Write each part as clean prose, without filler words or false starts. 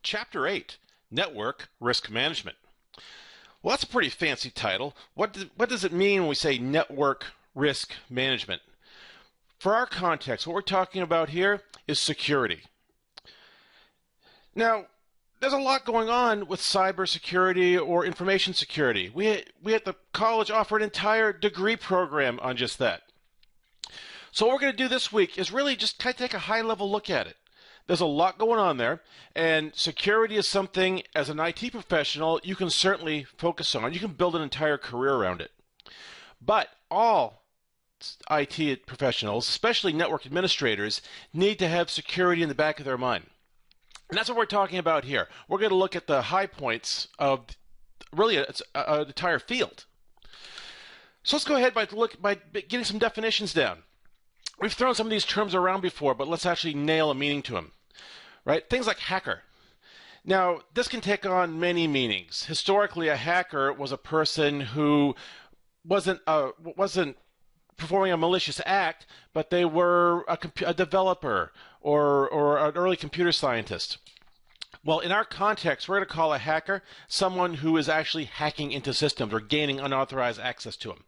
Chapter 8, Network Risk Management. Well, that's a pretty fancy title. What does it mean when we say network risk management? For our context, what we're talking about here is security. Now, there's a lot going on with cybersecurity or information security. We at the college offer an entire degree program on just that. So what we're going to do this week is really just kind of take a high-level look at it. There's a lot going on there, and security is something, as an IT professional, you can certainly focus on. You can build an entire career around it. But all IT professionals, especially network administrators, need to have security in the back of their mind. And that's what we're talking about here. We're going to look at the high points of really an entire field. So let's go ahead by getting some definitions down. We've thrown some of these terms around before, but let's actually nail a meaning to them. Right? Things like hacker. Now, this can take on many meanings. Historically, a hacker was a person who wasn't performing a malicious act, but they were a developer or an early computer scientist. Well, in our context, we're going to call a hacker someone who is actually hacking into systems or gaining unauthorized access to them.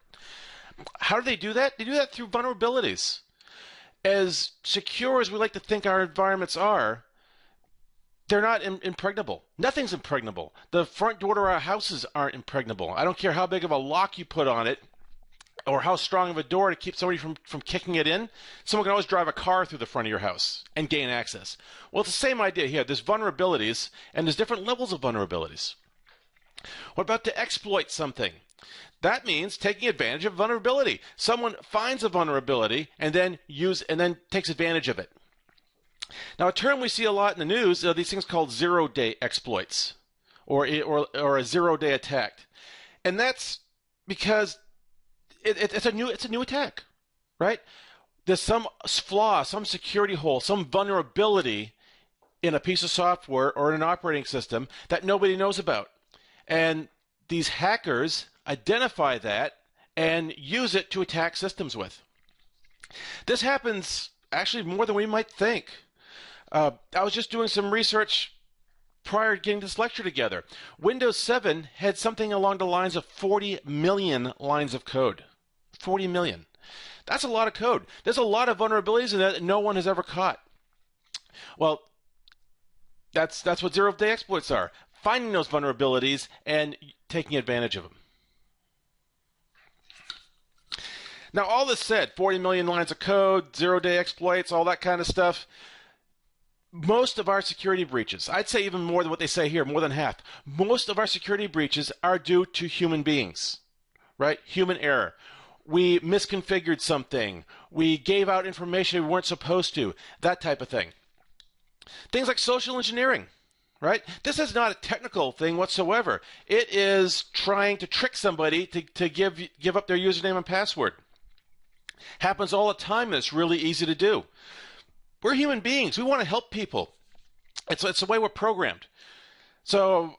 How do they do that? They do that through vulnerabilities. As secure as we like to think our environments are, they're not impregnable. Nothing's impregnable. The front door to our houses aren't impregnable. I don't care how big of a lock you put on it or how strong of a door to keep somebody from kicking it in. Someone can always drive a car through the front of your house and gain access. Well, it's the same idea here. There's vulnerabilities, and there's different levels of vulnerabilities. What about to exploit something? That means taking advantage of vulnerability. Someone finds a vulnerability and then takes advantage of it. Now, a term we see a lot in the news are these things called zero-day exploits or a zero-day attack. And that's because it's a new attack, right? There's some flaw, some security hole, some vulnerability in a piece of software or in an operating system that nobody knows about. And these hackers identify that and use it to attack systems with. This happens actually more than we might think. I was just doing some research prior to getting this lecture together. Windows 7 had something along the lines of 40 million lines of code. 40 million. That's a lot of code. There's a lot of vulnerabilities in that no one has ever caught. Well, that's what zero-day exploits are. Finding those vulnerabilities and taking advantage of them. Now, all this said, 40 million lines of code, zero-day exploits, all that kind of stuff, most of our security breaches, I'd say even more than what they say here, more than half, most of our security breaches are due to human beings, right? Human error. We misconfigured something. We gave out information we weren't supposed to, that type of thing. Things like social engineering. Right? This is not a technical thing whatsoever. It is trying to trick somebody to give up their username and password. Happens all the time, and it's really easy to do. We're human beings. We want to help people. It's the way we're programmed. So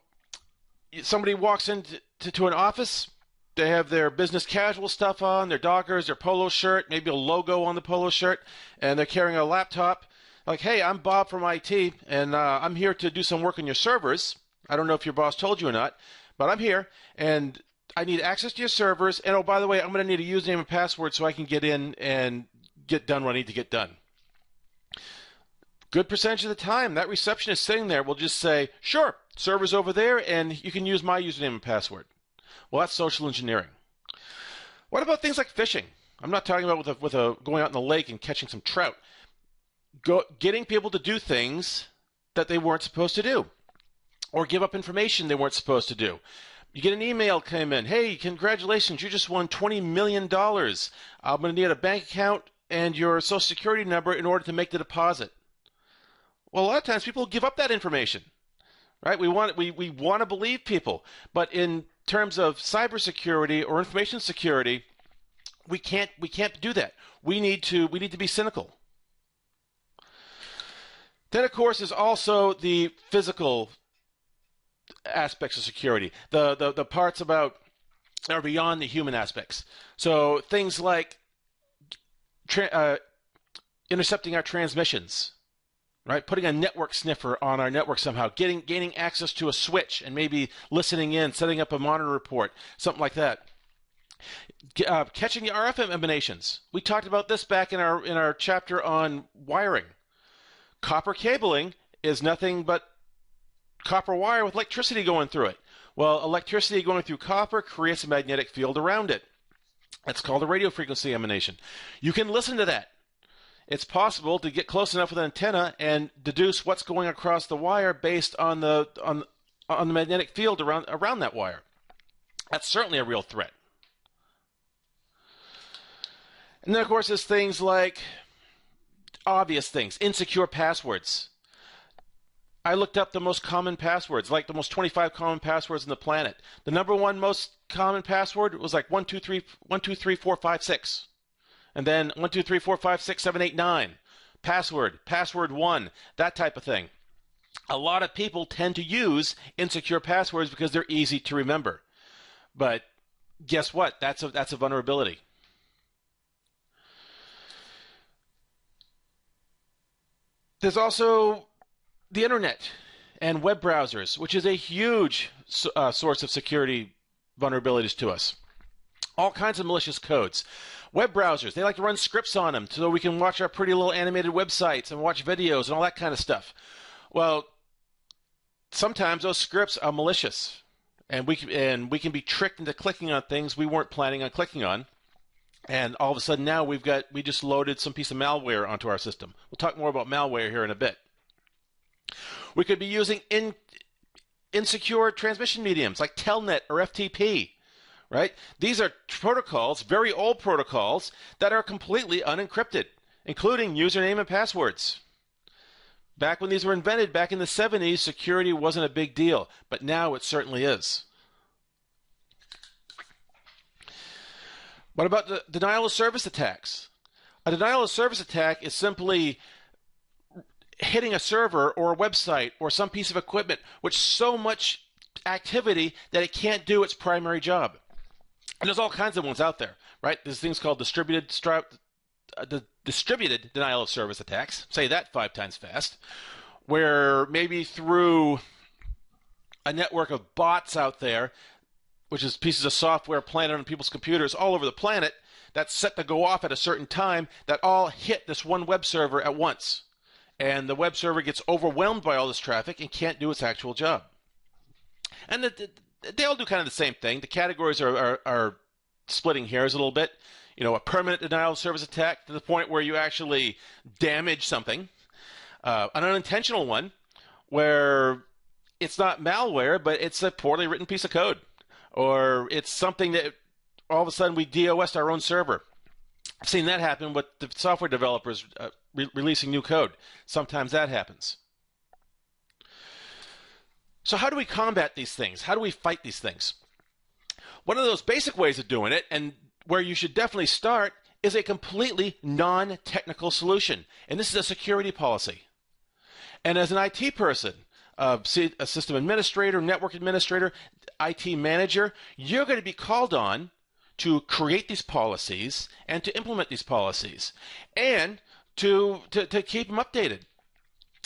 somebody walks into an office. They have their business casual stuff on, their Dockers, their polo shirt, maybe a logo on the polo shirt, and they're carrying a laptop. Like, hey, I'm Bob from IT, and I'm here to do some work on your servers. I don't know if your boss told you or not, but I'm here, and I need access to your servers. And, oh, by the way, I'm going to need a username and password so I can get in and get done what I need to get done. Good percentage of the time, that receptionist sitting there will just say, sure, server's over there, and you can use my username and password. Well, that's social engineering. What about things like fishing? I'm not talking about going out in the lake and catching some trout. Getting people to do things that they weren't supposed to do or give up information they weren't supposed to do. You get an email came in, hey, congratulations, you just won $20 million. I'm going to need a bank account and your social security number in order to make the deposit. Well, a lot of times people give up that information, right? We want to believe people, but in terms of cybersecurity or information security, we can't do that. We need to be cynical. Then, of course, there's also the physical aspects of security, the parts about are beyond the human aspects. So things like intercepting our transmissions, right? Putting a network sniffer on our network somehow, gaining access to a switch and maybe listening in, setting up a monitor report, something like that. Catching the RF emanations. We talked about this back in our chapter on wiring. Copper cabling is nothing but copper wire with electricity going through it. Well, electricity going through copper creates a magnetic field around it. That's called a radio frequency emanation. You can listen to that. It's possible to get close enough with an antenna and deduce what's going across the wire based on the magnetic field around that wire. That's certainly a real threat. And then, of course, there's things like obvious things, insecure passwords. I looked up the most common passwords, like the most 25 common passwords on the planet. The number one most common password was like 1, 2, 3, 1, 2, 3, 4, 5, 6. And then 1, 2, 3, 4, 5, 6, 7, 8, 9. Password 1, that type of thing. A lot of people tend to use insecure passwords because they're easy to remember. But guess what? That's a vulnerability. There's also the internet and web browsers, which is a huge source of security vulnerabilities to us. All kinds of malicious codes. Web browsers, they like to run scripts on them so we can watch our pretty little animated websites and watch videos and all that kind of stuff. Well, sometimes those scripts are malicious, and we can be tricked into clicking on things we weren't planning on clicking on. And all of a sudden now we just loaded some piece of malware onto our system. We'll talk more about malware here in a bit. We could be using insecure transmission mediums like Telnet or FTP, right? These are protocols, very old protocols, that are completely unencrypted, including username and passwords. Back when these were invented, back in the 70s, security wasn't a big deal, but now it certainly is. What about the denial of service attacks? A denial of service attack is simply hitting a server or a website or some piece of equipment with so much activity that it can't do its primary job. And there's all kinds of ones out there, right? There's things called distributed denial of service attacks. Say that 5 times fast. Where maybe through a network of bots out there, which is pieces of software planted on people's computers all over the planet, that's set to go off at a certain time, that all hit this one web server at once. And the web server gets overwhelmed by all this traffic and can't do its actual job. And they all do kind of the same thing. The categories are splitting hairs a little bit. You know, a permanent denial of service attack to the point where you actually damage something. An unintentional one where it's not malware, but it's a poorly written piece of code. Or it's something that all of a sudden we DOS'd our own server. I've seen that happen with the software developers releasing new code. Sometimes that happens. So how do we combat these things? How do we fight these things? One of those basic ways of doing it, and where you should definitely start, is a completely non-technical solution. And this is a security policy. And as an IT person, a system administrator, network administrator, IT manager, you're going to be called on to create these policies and to implement these policies and to keep them updated.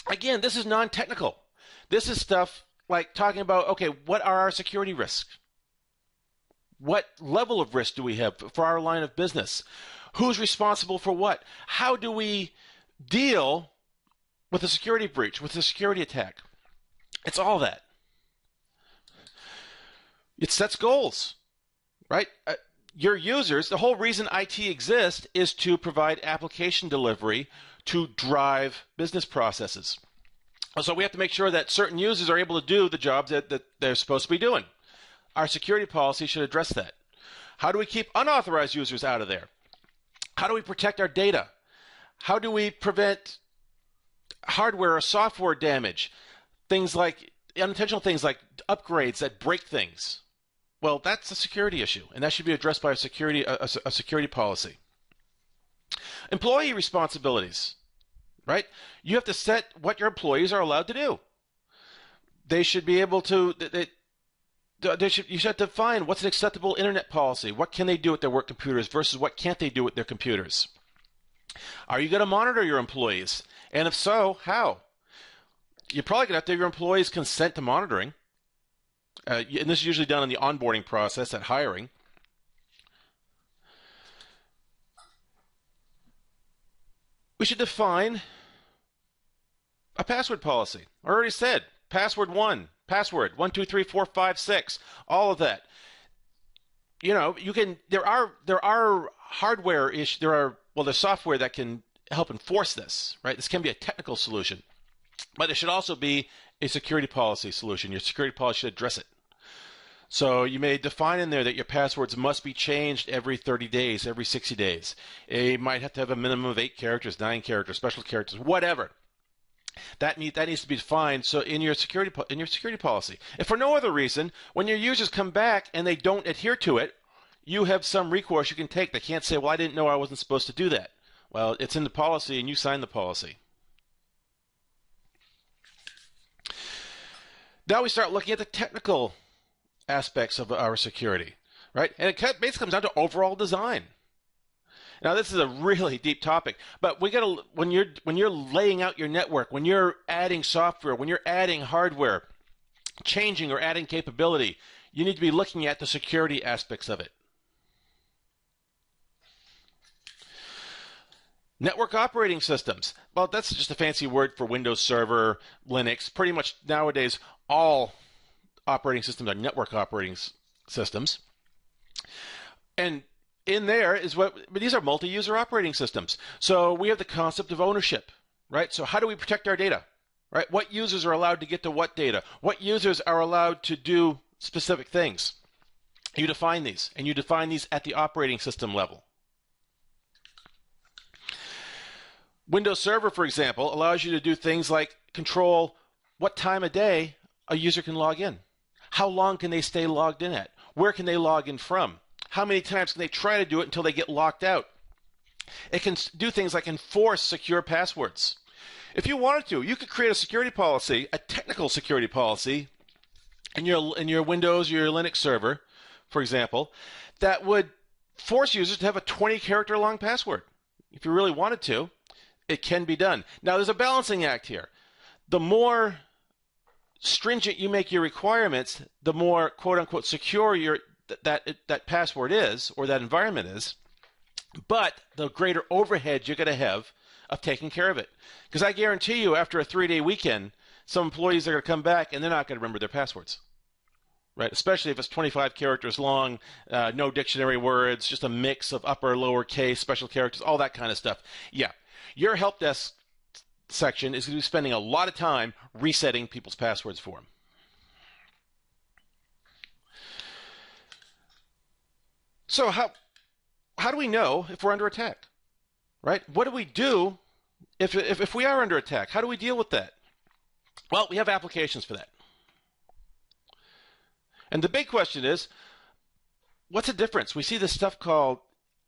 Again, this is non-technical. This is stuff like talking about, okay, what are our security risks? What level of risk do we have for our line of business? Who's responsible for what? How do we deal with a security breach, with a security attack? It's all that. It sets goals, right? Your users, the whole reason IT exists is to provide application delivery to drive business processes. So we have to make sure that certain users are able to do the jobs that they're supposed to be doing. Our security policy should address that. How do we keep unauthorized users out of there? How do we protect our data? How do we prevent hardware or software damage? Things like unintentional things like upgrades that break things. Well, that's a security issue, and that should be addressed by a security policy. Employee responsibilities, right? You have to set what your employees are allowed to do. They should be able to. You should define what's an acceptable internet policy. What can they do with their work computers versus what can't they do with their computers? Are you going to monitor your employees? And if so, how? you're probably going to have to have your employees consent to monitoring. And this is usually done in the onboarding process at hiring. We should define a password policy. I already said password 1, password 1, 2, 3, 4, 5, 6, all of that. You know, you can. There are hardware issues. There's software that can help enforce this, right? This can be a technical solution, but there should also be a security policy solution. Your security policy should address it. So you may define in there that your passwords must be changed every 30 days, every 60 days. You might have to have a minimum of 8 characters, 9 characters, special characters, whatever. That needs to be defined so in your security policy. If for no other reason, when your users come back and they don't adhere to it, you have some recourse you can take. They can't say, well, I didn't know I wasn't supposed to do that. Well, it's in the policy and you signed the policy. Now we start looking at the technical aspects of our security, right? And it basically comes down to overall design. Now this is a really deep topic, but we got to when you're laying out your network, when you're adding software, when you're adding hardware, changing or adding capability, you need to be looking at the security aspects of it. Network operating systems. Well, that's just a fancy word for Windows Server, Linux. Pretty much nowadays all operating systems are network operating systems. And in there is but these are multi-user operating systems. So we have the concept of ownership, right? So how do we protect our data, right? What users are allowed to get to what data? What users are allowed to do specific things? You define these, and you define these at the operating system level. Windows Server, for example, allows you to do things like control what time of day a user can log in. How long can they stay logged in at? Where can they log in from? How many times can they try to do it until they get locked out? It can do things like enforce secure passwords. If you wanted to, you could create a security policy, a technical security policy, in your Windows, your Linux server, for example, that would force users to have a 20-character long password. If you really wanted to, it can be done. Now, there's a balancing act here. The more stringent you make your requirements, the more quote-unquote secure that password is, or that environment is, but the greater overhead you're going to have of taking care of it. Because I guarantee you, after a 3-day weekend, some employees are going to come back and they're not going to remember their passwords, right? Especially if it's 25 characters long, no dictionary words, just a mix of upper, lower case, special characters, all that kind of stuff. Yeah, your help desk section is going to be spending a lot of time resetting people's passwords for them. So how do we know if we're under attack, right? What do we do if we are under attack? How do we deal with that? Well, we have applications for that. And the big question is, what's the difference? We see this stuff called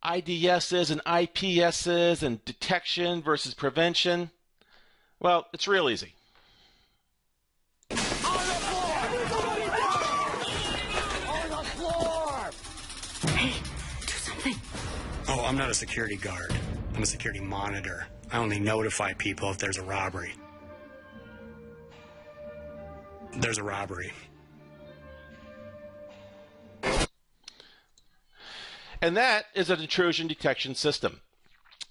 IDSs and IPSs and detection versus prevention. Well, it's real easy. Oh, I'm not a security guard. I'm a security monitor. I only notify people if there's a robbery. There's a robbery. And that is an intrusion detection system.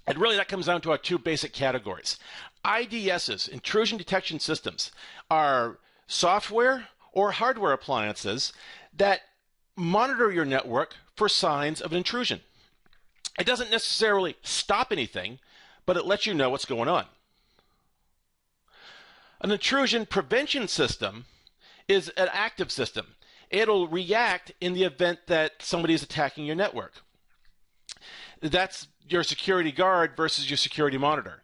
And really that comes down to our two basic categories. IDSs, intrusion detection systems, are software or hardware appliances that monitor your network for signs of an intrusion. It doesn't necessarily stop anything, but it lets you know what's going on. An intrusion prevention system is an active system. It'll react in the event that somebody is attacking your network. That's your security guard versus your security monitor.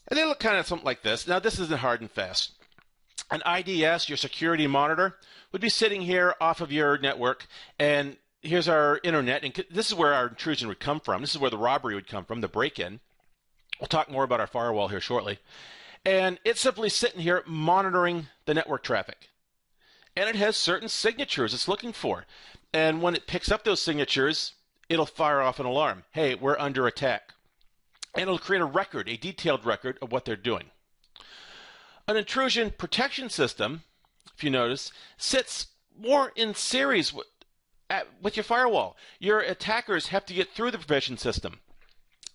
And they look kind of something like this. Now, this isn't hard and fast. An IDS, your security monitor, would be sitting here off of your network, and here's our internet, and this is where our intrusion would come from. This is where the robbery would come from, the break-in. We'll talk more about our firewall here shortly. And it's simply sitting here monitoring the network traffic. And it has certain signatures it's looking for. And when it picks up those signatures, it'll fire off an alarm. Hey, we're under attack. And it'll create a record, a detailed record of what they're doing. An intrusion protection system, if you notice, sits more in series with your firewall. Your attackers have to get through the prevention system.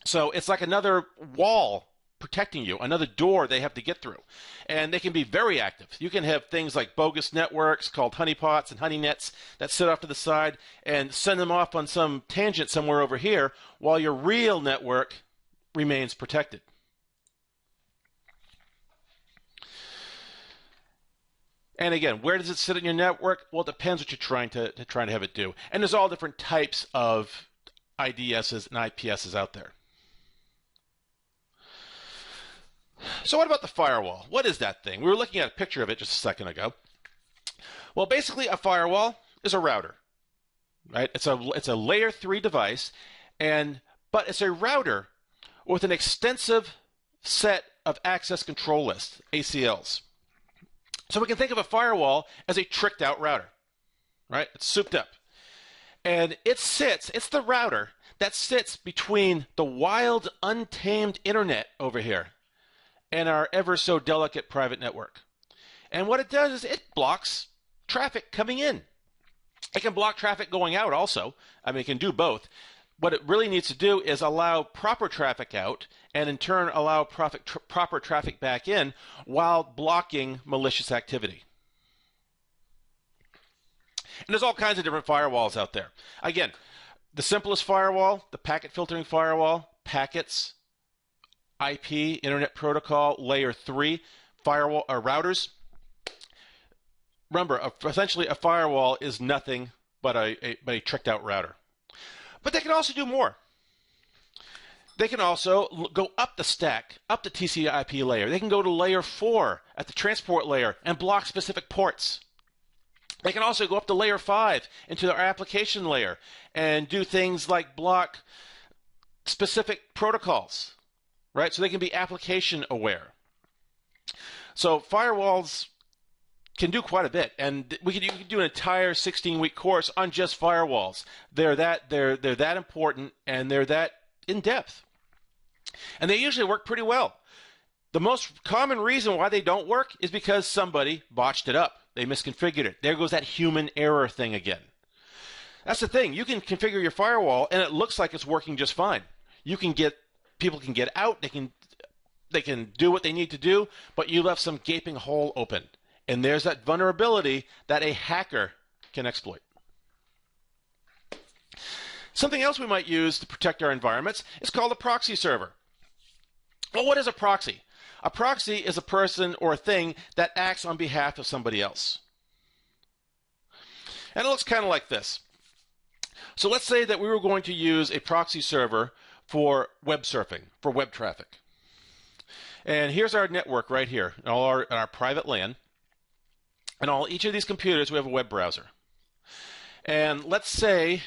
So it's like another wall protecting you, another door they have to get through. And they can be very active. You can have things like bogus networks called honeypots and honey nets that sit off to the side and send them off on some tangent somewhere over here while your real network remains protected. And again, where does it sit in your network? Well, it depends what you're trying to have it do. And there's all different types of IDSs and IPSs out there. So what about the firewall? What is that thing? We were looking at a picture of it just a second ago. Well, basically a firewall is a router, right? It's a layer 3 device, but it's a router with an extensive set of access control lists, ACLs. So we can think of a firewall as a tricked out router, right? It's souped up. And it's the router that sits between the wild, untamed internet over here and our ever so delicate private network. And what it does is it blocks traffic coming in. It can block traffic going out also. I mean, it can do both. What it really needs to do is allow proper traffic out and in turn allow proper traffic back in while blocking malicious activity. And there's all kinds of different firewalls out there. Again, the simplest firewall, the packet filtering firewall, packets, IP, Internet Protocol, layer 3 firewall routers. Remember, essentially a firewall is nothing but a tricked out router. But they can also do more. They can also go up the stack, up the TCP/IP layer. They can go to layer 4 at the transport layer and block specific ports. They can also go up to layer 5 into their application layer and do things like block specific protocols, right? So they can be application aware. So firewalls can do quite a bit, and you can do an entire 16-week course on just firewalls. They're that important, and they're that in depth, and they usually work pretty well. The most common reason why they don't work is because somebody botched it up. They misconfigured it. There goes that human error thing again. That's the thing. You can configure your firewall, and it looks like it's working just fine. People can get out. They can do what they need to do, but you left some gaping hole open. And there's that vulnerability that a hacker can exploit. Something else we might use to protect our environments is called a proxy server. Well, what is a proxy? A proxy is a person or a thing that acts on behalf of somebody else. And it looks kind of like this. So let's say that we were going to use a proxy server for web surfing, for web traffic. And here's our network right here, in our private LAN. And on each of these computers, we have a web browser. And let's say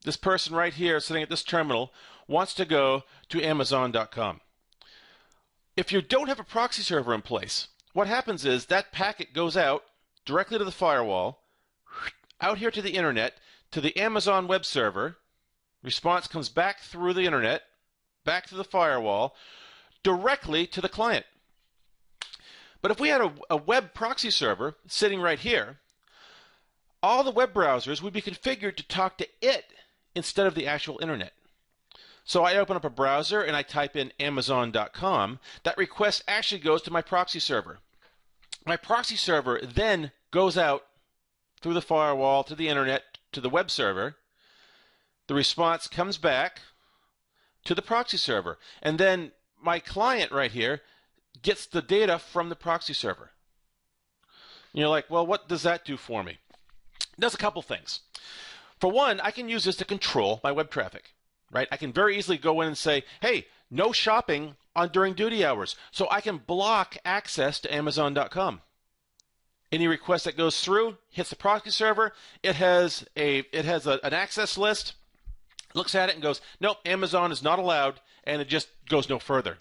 this person right here sitting at this terminal wants to go to Amazon.com. If you don't have a proxy server in place, what happens is that packet goes out directly to the firewall, out here to the internet, to the Amazon web server. Response comes back through the internet, back to the firewall, directly to the client. But if we had a web proxy server sitting right here, all the web browsers would be configured to talk to it instead of the actual internet. So I open up a browser and I type in Amazon.com. That request actually goes to my proxy server. My proxy server then goes out through the firewall to the internet to the web server. The response comes back to the proxy server. And then my client right here gets the data from the proxy server. And you're like, well, what does that do for me? It does a couple things. For one, I can use this to control my web traffic, right? I can very easily go in and say, hey, no shopping during duty hours. So I can block access to Amazon.com. Any request that goes through hits the proxy server. It has an access list, looks at it and goes, nope, Amazon is not allowed, and it just goes no further.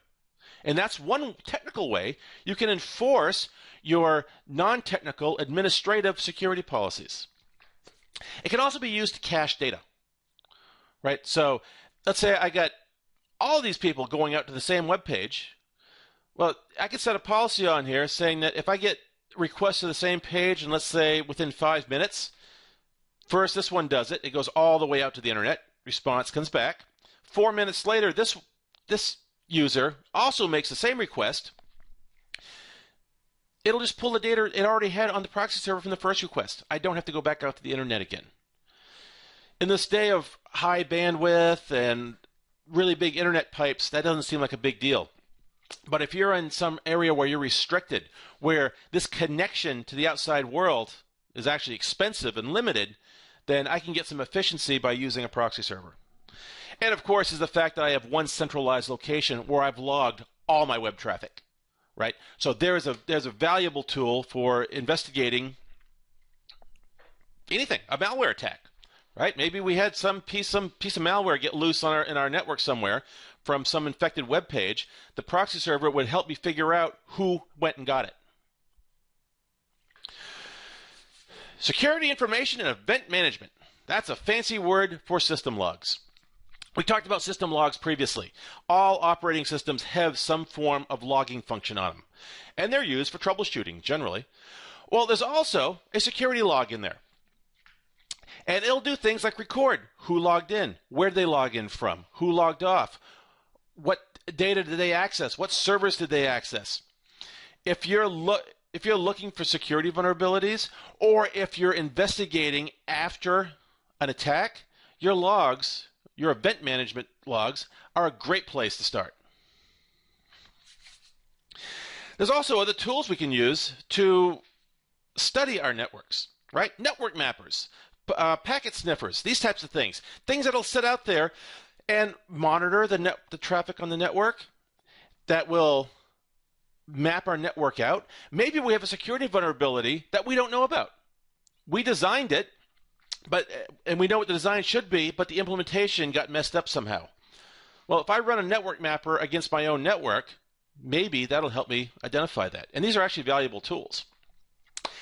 And that's one technical way you can enforce your non-technical administrative security policies. It can also be used to cache data, right? So let's say I got all these people going out to the same web page. Well, I could set a policy on here saying that if I get requests to the same page, and let's say within 5 minutes, first this one does it. It goes all the way out to the internet. Response comes back. 4 minutes later, this user also makes the same request. It'll just pull the data it already had on the proxy server from the first request. I don't have to go back out to the internet again. In this day of high bandwidth and really big internet pipes, that doesn't seem like a big deal. But if you're in some area where you're restricted, where this connection to the outside world is actually expensive and limited, then I can get some efficiency by using a proxy server. And of course is the fact that I have one centralized location where I've logged all my web traffic, right? So there's a valuable tool for investigating anything, a malware attack, right? Maybe we had some piece of malware get loose on in our network somewhere from some infected web page. The proxy server would help me figure out who went and got it. Security information and event management. That's a fancy word for system logs. We talked about system logs previously. All operating systems have some form of logging function on them, and they're used for troubleshooting generally. Well, there's also a security log in there. And it'll do things like record who logged in, where did they log in from, who logged off, what data did they access, what servers did they access. If you're looking for security vulnerabilities, or if you're investigating after an attack, your logs, your event management logs, are a great place to start. There's also other tools we can use to study our networks, right? Network mappers, packet sniffers, these types of things. Things that'll sit out there and monitor the traffic on the network, that will map our network out. Maybe we have a security vulnerability that we don't know about. We designed it, and we know what the design should be, but the implementation got messed up somehow. Well, if I run a network mapper against my own network, maybe that'll help me identify that. And these are actually valuable tools.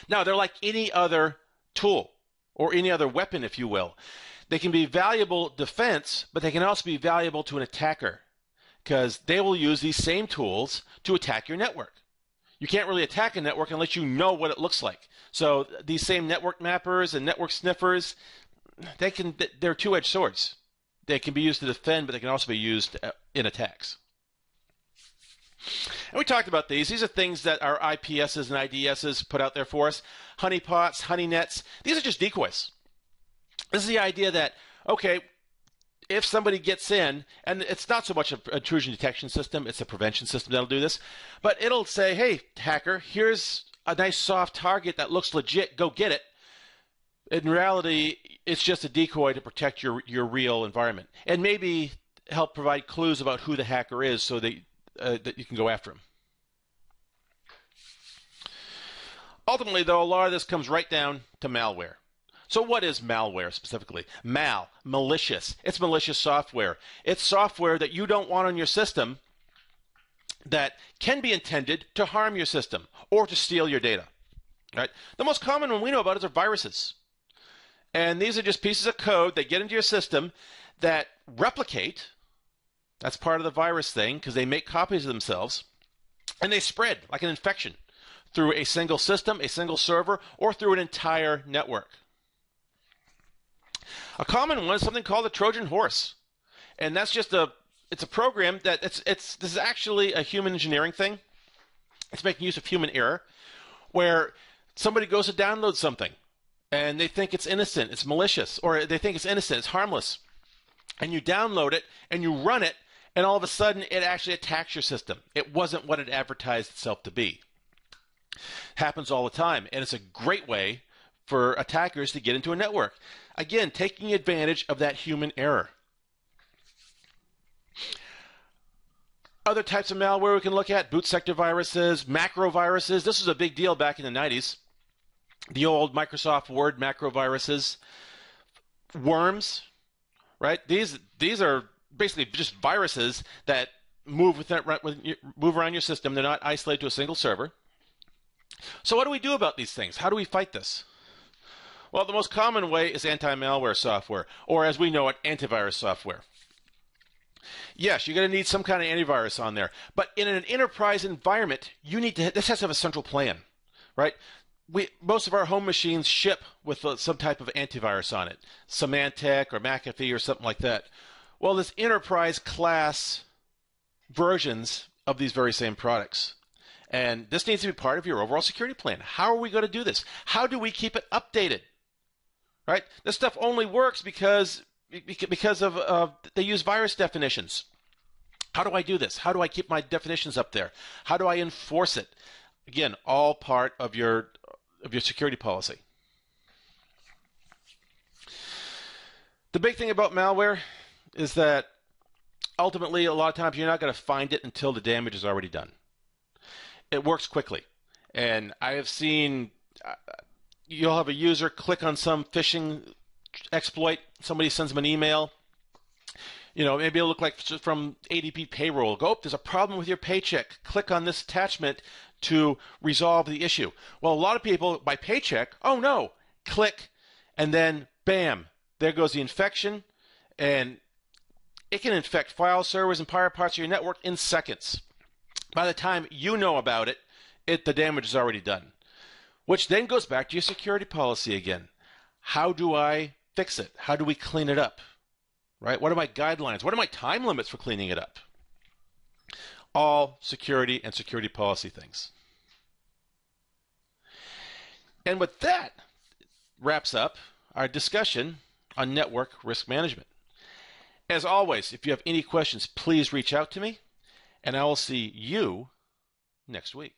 Now, they're like any other tool or any other weapon, if you will. They can be valuable defense, but they can also be valuable to an attacker, because they will use these same tools to attack your network. You can't really attack a network unless you know what it looks like. So these same network mappers and network sniffers, they're two-edged swords. They can be used to defend, but they can also be used in attacks. And we talked about these. These are things that our IPSs and IDSs put out there for us. Honeypots, honeynets. These are just decoys. This is the idea that, okay, if somebody gets in, and it's not so much an intrusion detection system, it's a prevention system that'll do this, but it'll say, hey, hacker, here's a nice soft target that looks legit, go get it. In reality, it's just a decoy to protect your real environment, and maybe help provide clues about who the hacker is so that you can go after him. Ultimately, though, a lot of this comes right down to malware. So what is malware specifically? Malicious. It's malicious software. It's software that you don't want on your system that can be intended to harm your system or to steal your data. Right? The most common one we know about are viruses. And these are just pieces of code that get into your system that replicate. That's part of the virus thing, because they make copies of themselves, and they spread like an infection through a single system, a single server, or through an entire network. A common one is something called a Trojan horse, and that's just it's a program that this is actually a human engineering thing. It's making use of human error, where somebody goes to download something, and they think it's innocent, it's malicious, or they think it's innocent, it's harmless, and you download it and you run it, and all of a sudden it actually attacks your system. It wasn't what it advertised itself to be. Happens all the time, and it's a great way for attackers to get into a network. Again, taking advantage of that human error. Other types of malware we can look at: boot sector viruses, macro viruses. This was a big deal back in the 90s. The old Microsoft Word macro viruses. Worms, right? These are basically just viruses that move around your system. They're not isolated to a single server. So what do we do about these things? How do we fight this? Well, the most common way is anti-malware software, or as we know it, antivirus software. Yes, you're going to need some kind of antivirus on there. But in an enterprise environment, this has to have a central plan, right? Most of our home machines ship with some type of antivirus on it, Symantec or McAfee or something like that. Well, there's enterprise class versions of these very same products. And this needs to be part of your overall security plan. How are we going to do this? How do we keep it updated? Right? This stuff only works because of they use virus definitions. How do I do this? How do I keep my definitions up there? How do I enforce it? Again, all part of your security policy. The big thing about malware is that ultimately, a lot of times you're not going to find it until the damage is already done. It works quickly. And I have seen you'll have a user click on some phishing exploit. Somebody sends them an email. Maybe it'll look like from ADP payroll. Go, oh, there's a problem with your paycheck. Click on this attachment to resolve the issue. Well, a lot of people, by paycheck, oh no, click, and then bam, there goes the infection, and it can infect file servers and prior parts of your network in seconds. By the time you know about it, the damage is already done. Which then goes back to your security policy again. How do I fix it? How do we clean it up? Right? What are my guidelines? What are my time limits for cleaning it up? All security and security policy things. And with that wraps up our discussion on network risk management. As always, if you have any questions, please reach out to me, and I will see you next week.